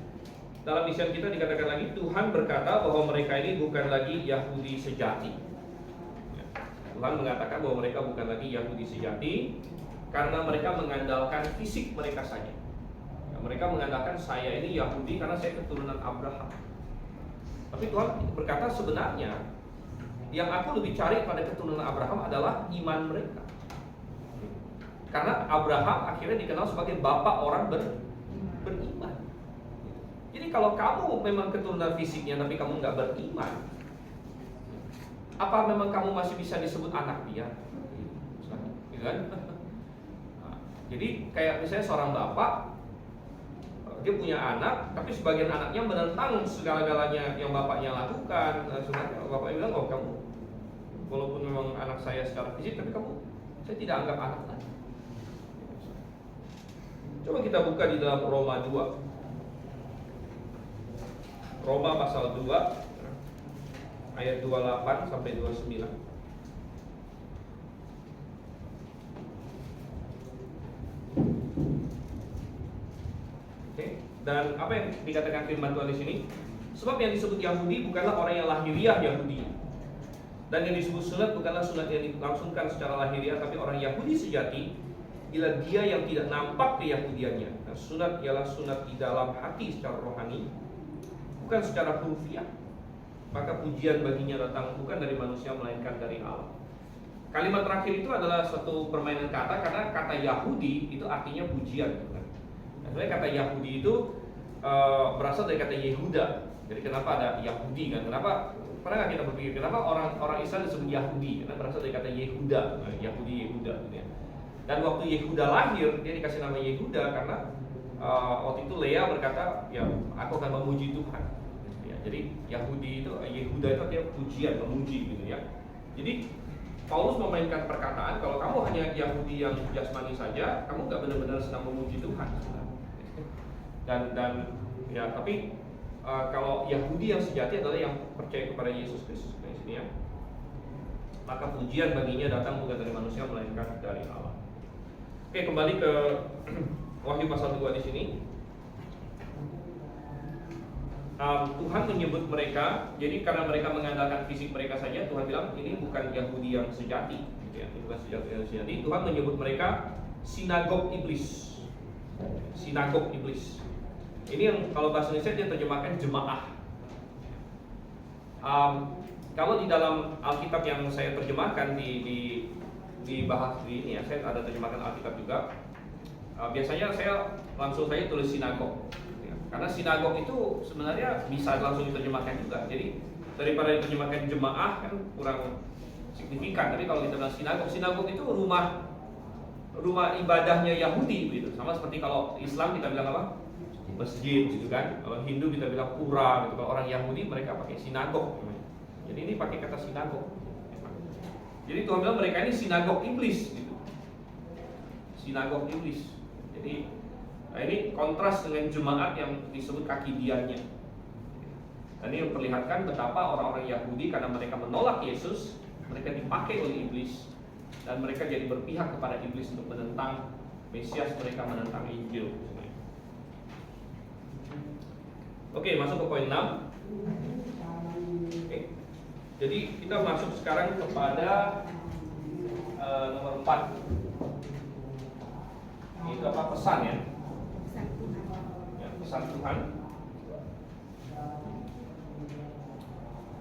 [SPEAKER 1] dalam misian kita dikatakan lagi, Tuhan berkata bahwa mereka ini bukan lagi Yahudi sejati. Ya, Tuhan mengatakan bahwa mereka bukan lagi Yahudi sejati karena mereka mengandalkan fisik mereka saja. Ya, mereka mengandalkan saya ini Yahudi karena saya keturunan Abraham. Tapi Tuhan berkata sebenarnya yang aku lebih cari pada keturunan Abraham adalah iman mereka. Karena Abraham akhirnya dikenal sebagai bapak orang beriman. Jadi kalau kamu memang keturunan fisiknya tapi kamu nggak beriman, apa memang kamu masih bisa disebut anak dia? Gitu kan? Nah, jadi kayak misalnya seorang bapak, dia punya anak, tapi sebagian anaknya menentang segala-galanya yang bapaknya lakukan. Sebenarnya bapaknya bilang, oh kamu, walaupun memang anak saya secara fisik, tapi saya tidak anggap anak lagi. Coba kita buka di dalam Roma 2. Roma pasal 2 ayat 28 sampai 29. Oke, dan apa yang dikatakan firman Tuhan di sini? Sebab yang disebut Yahudi bukanlah orang yang lahiriah Yahudi, dan yang disebut sunat bukanlah sunat yang dilangsungkan secara lahiriah, tapi orang Yahudi sejati ialah dia yang tidak nampak keyahudiannya. Nah, sunat ialah sunat di dalam hati secara rohani, bukan secara hurufiah. Maka pujian baginya datang bukan dari manusia melainkan dari Allah. Kalimat terakhir itu adalah suatu permainan kata, karena kata Yahudi itu artinya pujian. Nah, sebenarnya kata Yahudi itu berasal dari kata Yehuda. Jadi kenapa ada Yahudi kan? Kenapa? Pernah nggak kita berpikir kenapa orang Israel disebut Yahudi? Karena berasal dari kata Yehuda. Nah, Yahudi Yehuda. Gitu ya. Dan waktu Yehuda lahir, dia dikasih nama Yehuda karena waktu itu Lea berkata, ya aku akan memuji Tuhan. Ya, jadi Yahudi itu, Yehuda itu artinya pujian, memuji gitu ya. Jadi Paulus memainkan perkataan, kalau kamu hanya Yahudi yang jasmani saja, kamu nggak benar-benar sedang memuji Tuhan. Dan ya, tapi kalau Yahudi yang sejati adalah yang percaya kepada Yesus Kristus. Nah, sini ya. Maka pujian baginya datang bukan dari manusia melainkan dari Allah. Oke, kembali ke Wahyu pasal 2 di sini. Tuhan menyebut mereka, jadi karena mereka mengandalkan fisik mereka saja, Tuhan bilang ini bukan Yahudi yang sejati, gitu ya, ini bukan yang sejati. Tuhan menyebut mereka sinagog iblis. Sinagog iblis. Ini yang kalau bahasa Indonesia dia terjemahkan jemaah. Kalau di dalam Alkitab yang saya terjemahkan dibahas di ini ya, saya ada terjemahkan Alkitab juga. Biasanya saya langsung saja tulis sinagog, ya. Karena sinagog itu sebenarnya bisa langsung diterjemahkan juga. Jadi daripada diterjemahkan jemaah kan kurang signifikan. Tapi kalau kita bilang sinagog itu rumah ibadahnya Yahudi gitu. Sama seperti kalau Islam kita bilang apa? Masjid gitu kan. Kalau Hindu kita bilang pura gitu. Kalau orang Yahudi mereka pakai sinagog. Jadi ini pakai kata sinagog. Jadi Tuhan bilang mereka ini sinagog iblis gitu. Sinagog iblis. Jadi ini kontras dengan jemaat yang disebut kaki dianya. Dan ini memperlihatkan betapa orang-orang Yahudi karena mereka menolak Yesus, mereka dipakai oleh iblis, dan mereka jadi berpihak kepada iblis untuk menentang Mesias, mereka menentang Injil. Oke, masuk ke poin 6. Oke. Jadi kita masuk sekarang kepada nomor 4. Itu apa? Pesan ya? Ya, pesan Tuhan.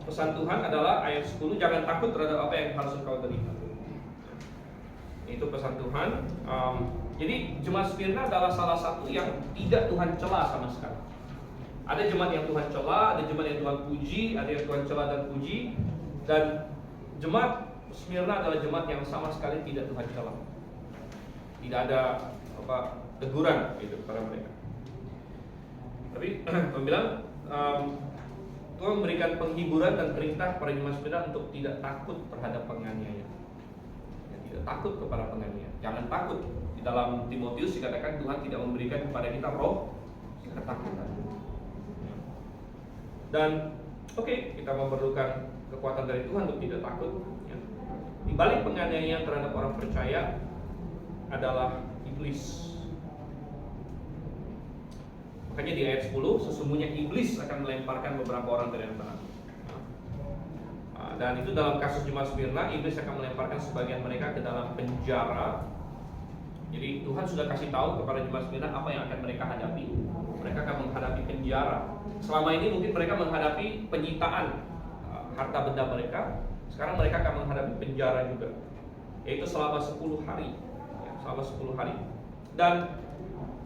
[SPEAKER 1] Pesan Tuhan adalah ayat 10, jangan takut terhadap apa yang harus engkau derita. Itu pesan Tuhan. Jadi jemaat Smyrna adalah salah satu yang tidak Tuhan cela sama sekali. Ada jemaat yang Tuhan cela, ada jemaat yang Tuhan puji, ada yang Tuhan cela dan puji. Dan jemaat Smyrna adalah jemaat yang sama sekali tidak Tuhan cela. Tidak ada teguran gitu kepada mereka. Tapi Tuhan bilang Tuhan memberikan penghiburan dan perintah kepada jemaat Smyrna untuk tidak takut terhadap penganiayaan. Ya, tidak takut kepada penganiayaan. Jangan takut. Di dalam Timotius dikatakan Tuhan tidak memberikan kepada kita roh ketakutan. Dan kita memerlukan kekuatan dari Tuhan untuk tidak takut. Ya. Di balik penganiayaan terhadap orang percaya adalah iblis. Makanya di ayat 10, sesungguhnya iblis akan melemparkan beberapa orang dari antara. Dan itu dalam kasus jemaat Smyrna, iblis akan melemparkan sebagian mereka ke dalam penjara. Jadi Tuhan sudah kasih tahu kepada jemaat Smyrna apa yang akan mereka hadapi. Mereka akan menghadapi penjara. Selama ini mungkin mereka menghadapi penyitaan harta benda mereka. Sekarang mereka akan menghadapi penjara juga, yaitu selama 10 hari. selama 10 hari. Dan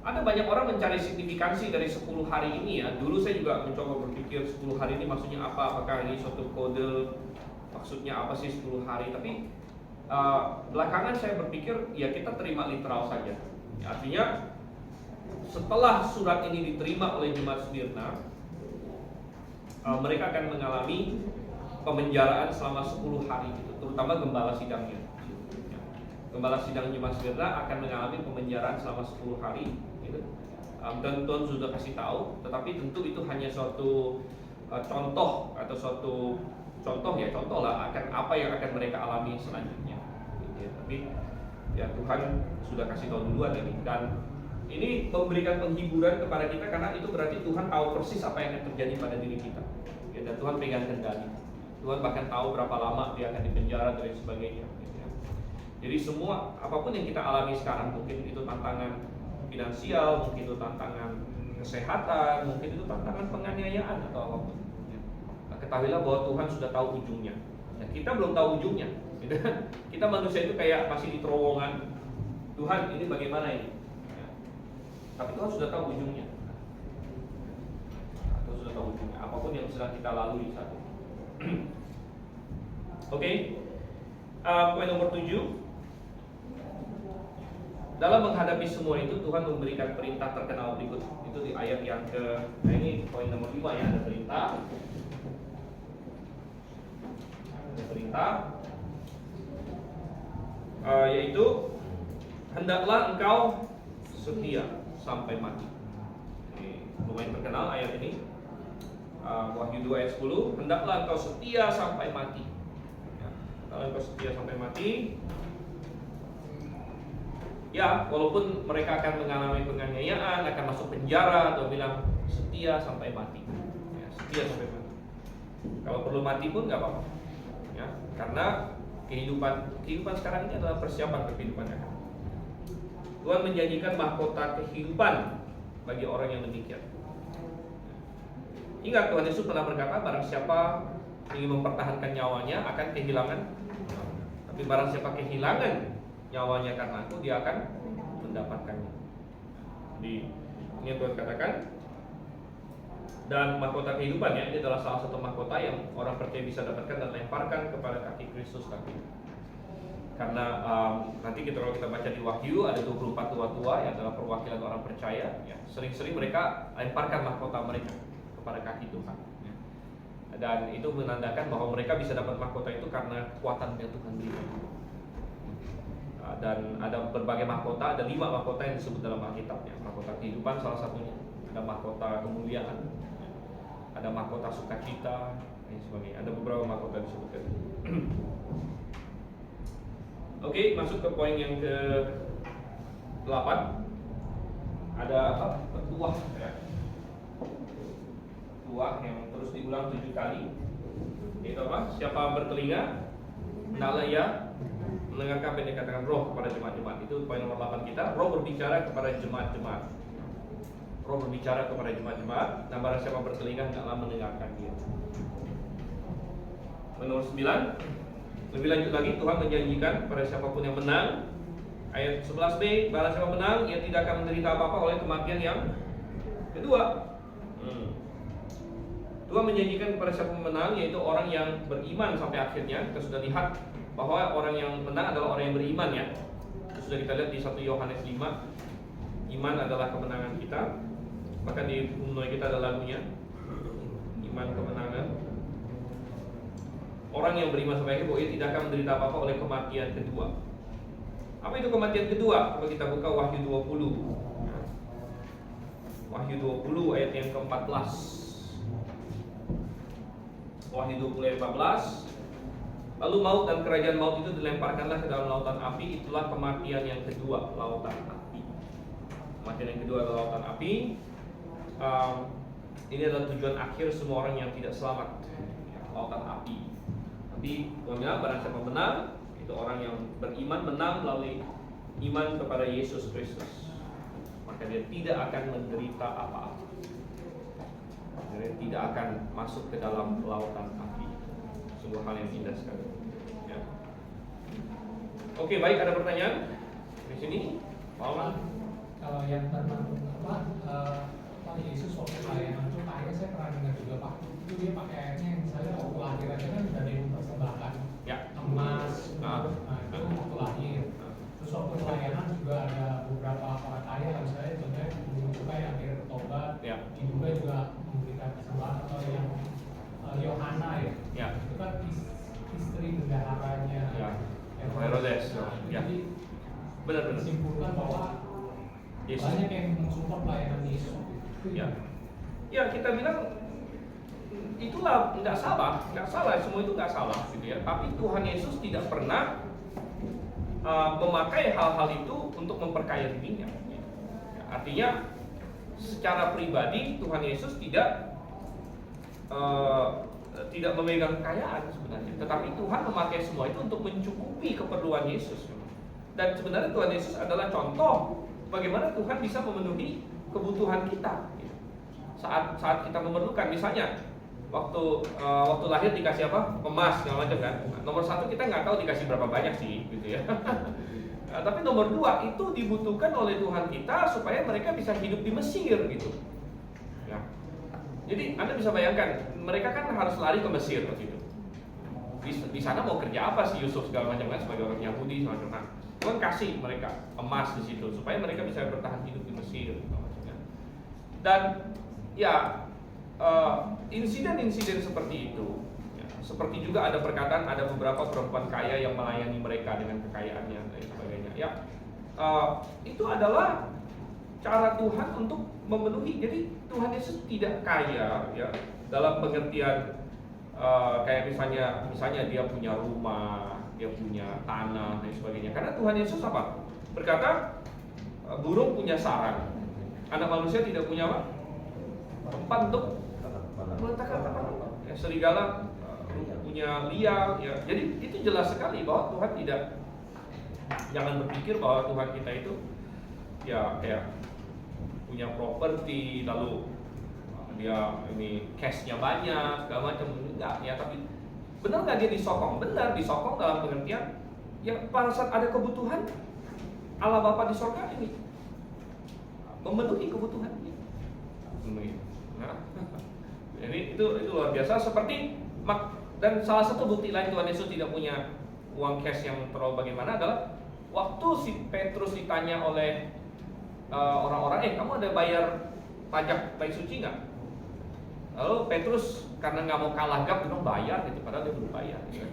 [SPEAKER 1] ada banyak orang mencari signifikansi dari 10 hari ini ya. Dulu saya juga mencoba berpikir 10 hari ini maksudnya apa? Apakah ini suatu kode? Maksudnya apa sih 10 hari? Tapi belakangan saya berpikir ya kita terima literal saja. Ya, artinya setelah surat ini diterima oleh jemaat Smyrna, mereka akan mengalami pemenjaraan selama 10 hari gitu, terutama gembala sidangnya. Gembala sidang jemaat Smyrna akan mengalami pemenjaraan selama 10 hari gitu. Dan Tuhan sudah kasih tahu, tetapi tentu itu hanya suatu contoh atau suatu contoh lah akan apa yang akan mereka alami selanjutnya gitu ya. Tapi ya Tuhan sudah kasih tahu duluan ini, dan ini memberikan penghiburan kepada kita karena itu berarti Tuhan tahu persis apa yang akan terjadi pada diri kita ya, dan Tuhan pegang kendali. Tuhan bahkan tahu berapa lama dia akan dipenjara dan sebagainya gitu ya. Jadi semua apapun yang kita alami sekarang, mungkin itu tantangan finansial, mungkin itu tantangan kesehatan, mungkin itu tantangan penganiayaan atau apapun ya. Ketahuilah bahwa Tuhan sudah tahu ujungnya. Ya, kita belum tahu ujungnya gitu. Kita manusia itu kayak masih di terowongan. Tuhan ini bagaimana ini ya. Tapi Tuhan sudah tahu ujungnya. Tuhan sudah tahu ujungnya apapun yang sedang kita lalui saat ini. Oke. Poin nomor 7. Dalam menghadapi semua itu Tuhan memberikan perintah terkenal berikut. Itu di ayat yang nah ini poin nomor 5 ya, ada perintah. Ada perintah yaitu hendaklah engkau setia sampai mati. Ini lumayan terkenal ayat ini. Wahyu 2 ayat 10, hendaklah engkau setia sampai mati. Ya, hendaklah engkau setia sampai mati. Ya, walaupun mereka akan mengalami penganiayaan, akan masuk penjara, atau bilang setia sampai mati. Ya, setia sampai mati. Kalau perlu mati pun nggak apa-apa. Ya, karena kehidupan sekarang ini adalah persiapan kehidupan yang akan. Tuhan menjanjikan mahkota kehidupan bagi orang yang demikian. Ingat, Tuhan Yesus pernah berkata, barang siapa ingin mempertahankan nyawanya akan kehilangan. Tapi barang siapa kehilangan nyawanya karena aku, dia akan mendapatkannya. Jadi ini yang Tuhan katakan. Dan mahkota kehidupan ya, ini adalah salah satu mahkota yang orang percaya bisa dapatkan dan lemparkan kepada kaki Kristus nanti. Karena nanti kalau kita baca di Wahyu ada 24 tua-tua yang adalah perwakilan orang percaya ya. Sering-sering mereka lemparkan mahkota mereka kepada kaki Tuhan ya. Dan itu menandakan bahwa mereka bisa dapat mahkota itu karena kekuatan yang Tuhan berikan. Dan ada berbagai mahkota, ada 5 mahkota yang disebut dalam Alkitab ya. Mahkota kehidupan salah satunya, ada mahkota kemuliaan ya. Ada mahkota sukacita dan sebagainya. Ada beberapa mahkota disebutkan. Oke, masuk ke poin yang ke-8. Ada apa? Petuah ya. Petuah yang terus diulang 7 kali. Itu apa? Siapa bertelinga, hendaklah ia mendengarkan apa yang dikatakan Roh kepada jemaat-jemaat. Itu poin nomor 8 kita. Roh berbicara kepada jemaat-jemaat. Roh berbicara kepada jemaat-jemaat. Dan barang siapa bertelinga, hendaklah mendengarkan dia. Nomor 9. Lebih lanjut lagi, Tuhan menjanjikan kepada siapapun yang menang. Ayat 11b, barang siapa menang, ia tidak akan menderita apa-apa oleh kematian yang kedua. Tuhan menjanjikan kepada siapa menang, yaitu orang yang beriman sampai akhirnya. Kita sudah lihat bahwa orang yang menang adalah orang yang beriman ya. Itu sudah kita lihat di 1 Yohanes 5. Iman adalah kemenangan kita. Bahkan di himne kita ada lagunya, iman kemenangan. Orang yang beriman sampai akhir bahwa ia tidak akan menderita apa-apa oleh kematian kedua. Apa itu kematian kedua? Coba kita buka Wahyu 20. Wahyu 20 ayat yang ke-14. Wahyu 20 ayat 14. Lalu maut dan kerajaan maut itu dilemparkanlah ke dalam lautan api. Itulah kematian yang kedua, lautan api. Kematian yang kedua adalah lautan api. Ini adalah tujuan akhir semua orang yang tidak selamat, lautan api. Tapi Tuhan bilang barang siapa menang, itu orang yang beriman menang melalui iman kepada Yesus Kristus, maka dia tidak akan menderita apa-apa. Dia tidak akan masuk ke dalam lautan api. Sungguh hal yang indah sekali ya. Oke, baik, ada pertanyaan? Di sini, Paulus.
[SPEAKER 4] Kalau yang tentang Pak Yesus waktu pelayanan itu kayaknya saya pernah dengar juga Pak, itu dia pakai ayatnya yang misalnya waktu lahir aja kan udah ada yang mempersembahkan
[SPEAKER 1] Ya.
[SPEAKER 4] emas,
[SPEAKER 1] Ah.
[SPEAKER 4] itu waktu lahir. Terus waktu pelayanan juga ada beberapa orang kaya, misalnya contohnya guru juga yang akhirnya bertobat,
[SPEAKER 1] Ya.
[SPEAKER 4] diduga juga memberikan persembahan, atau yang Yohana ya,
[SPEAKER 1] Ya.
[SPEAKER 4] itu kan istri bendaharanya
[SPEAKER 1] Ya. Herodes. Ya.
[SPEAKER 4] Jadi
[SPEAKER 1] Benar-benar.
[SPEAKER 4] disimpulkan bahwa
[SPEAKER 1] Yesus.
[SPEAKER 4] banyak yang mensupport pelayanan Yesus.
[SPEAKER 1] Ya. Ya, kita bilang itulah nggak salah, semua itu nggak salah gitu ya. Tapi Tuhan Yesus tidak pernah memakai hal-hal itu untuk memperkaya dirinya. Ya, artinya secara pribadi Tuhan Yesus tidak memegang kekayaan sebenarnya, tetapi Tuhan memakai semua itu untuk mencukupi keperluan Yesus. Dan sebenarnya Tuhan Yesus adalah contoh bagaimana Tuhan bisa memenuhi kebutuhan kita saat kita memerlukan. Misalnya waktu lahir dikasih apa? Emas segala macam kan. Nomor 1 kita nggak tahu dikasih berapa banyak sih gitu ya. Tapi nomor 2 itu dibutuhkan oleh Tuhan kita supaya mereka bisa hidup di Mesir gitu. Ya. Jadi Anda bisa bayangkan mereka kan harus lari ke Mesir waktu itu. Di sana mau kerja apa sih Yusuf segala macam kan sebagai orang Yahudi segala macam. Tuhan kasih mereka emas di situ supaya mereka bisa bertahan hidup di Mesir segala macam. Dan ya insiden-insiden seperti itu ya, seperti juga ada perkataan ada beberapa perempuan kaya yang melayani mereka dengan kekayaannya dan sebagainya ya, itu adalah cara Tuhan untuk memenuhi. Jadi Tuhan Yesus tidak kaya ya dalam pengertian kayak misalnya dia punya rumah, dia punya tanah dan sebagainya, karena Tuhan Yesus apa? Berkata burung punya sarang, anak manusia tidak punya apa? Tempat untuk meletakkan apa? Ya, serigala punya liang ya. Jadi itu jelas sekali bahwa Tuhan tidak, jangan berpikir bahwa Tuhan kita itu ya kayak punya properti lalu dia ini cashnya banyak segala macam, enggak ya. Tapi benar nggak dia disokong? Benar, disokong dalam pengertian ya pada saat ada kebutuhan Allah Bapa di sorga ini memenuhi kebutuhan ini. Nah, jadi itu luar biasa. Seperti dan salah satu bukti lain Tuhan Yesus tidak punya uang cash yang terlalu bagaimana adalah waktu si Petrus ditanya oleh orang-orang, kamu ada bayar pajak bait suci nggak? Lalu Petrus karena nggak mau kalah gap, bilang bayar gitu, padahal dia belum bayar. Gitu.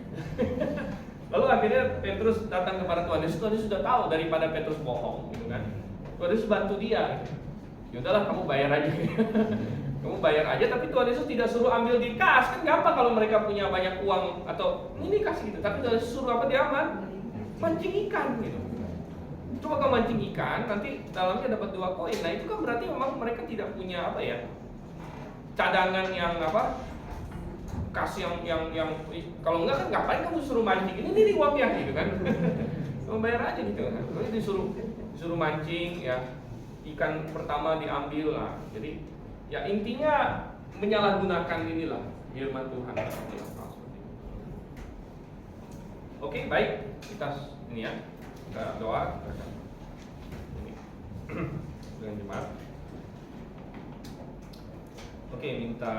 [SPEAKER 1] Lalu akhirnya Petrus datang kepada Tuhan Yesus. Tuhan Yesus sudah tahu daripada Petrus bohong, gitu kan? Tuhan Yesus bantu dia. Gitu. Ya udahlah, kamu bayar aja. Kamu bayar aja, tapi Tuhan Yesus tidak suruh ambil di kas. Kan gampang kalau mereka punya banyak uang atau ini kasih gitu. Tapi Tuhan Yesus suruh apa? Dia mancing ikan gitu. Coba kau mancing ikan, nanti dalamnya dapat 2 koin. Nah itu kan berarti memang mereka tidak punya apa ya? Cadangan yang apa? Kas yang kalau enggak kan ngapain kamu suruh mancing? Ini uangnya gitu kan. Kamu bayar aja gitu kan. Lalu disuruh mancing ya. Ikan pertama diambil lah. Jadi ya intinya menyalahgunakan inilah firman Tuhan. Oke, baik. Kita ini ya. Kita doa. Ini. Dengan jemaat. Oke, minta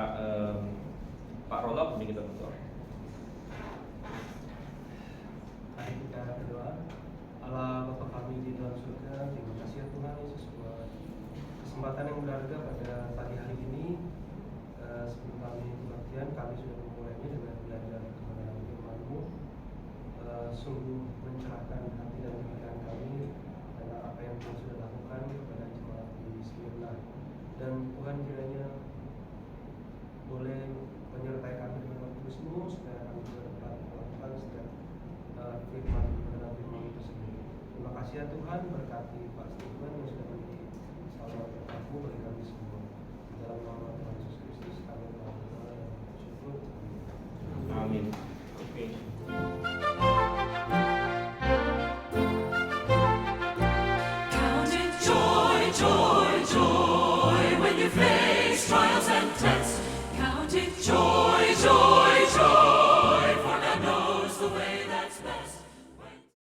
[SPEAKER 1] Pak Ronald bimbing kita berdoa.
[SPEAKER 5] Mari kita berdoa. Allah Bapa kami di dalam surga, terima kasih ya Tuhan Yesus buat kesempatan yang berharga pada pagi hari ini. Sebelum kami kebaktian, kami sudah memulainya dengan belajar kebenaran firman-Mu. Sungguh mencerahkan hati dan pikiran kami karena apa yang Tuhan sudah lakukan kepada jemaat di Smyrna. Dan Tuhan kiranya boleh menyertai kami dengan Roh-Mu supaya kami juga dapat melakukan setiap firman itu sendiri. Terima kasih ya Tuhan, berkati Pak Stephen yang sudah menjadi salah satu bagi kami semua. Dalam nama Tuhan Yesus Kristus kami berdoa dan bersyukur.
[SPEAKER 1] Amin. Oke.
[SPEAKER 6] Count it joy, joy, joy.